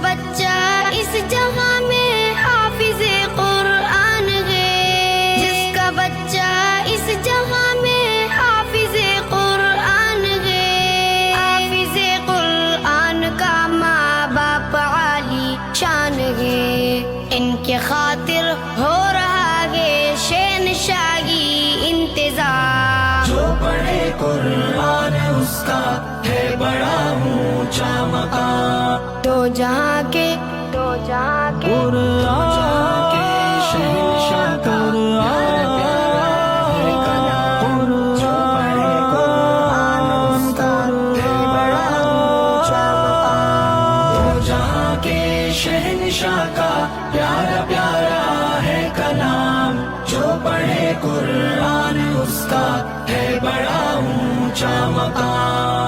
بچہ اس جہاں میں حافظ قرآن ہے، جس کا بچہ اس جہاں میں حافظ قرآن ہے، حافظ قرآن کا ماں باپ عالی شان ہے، ان کے خاطر ہو رہا ہے شہنشاہی انتظام۔ جو پڑھے قرآن اس کا ہے بڑا اونچا مقام، دو جہاں کے قرآن کے شہنشاہ کا پیارا پیارا ہے کلام، جو پڑھے قرآن اس کا ہے بڑا اونچا مقام، دو جہاں کے شہنشاہ کا پیارا پیارا ہے کلام، جو پڑھے قرآن اس کا ہے بڑا اونچا مقام۔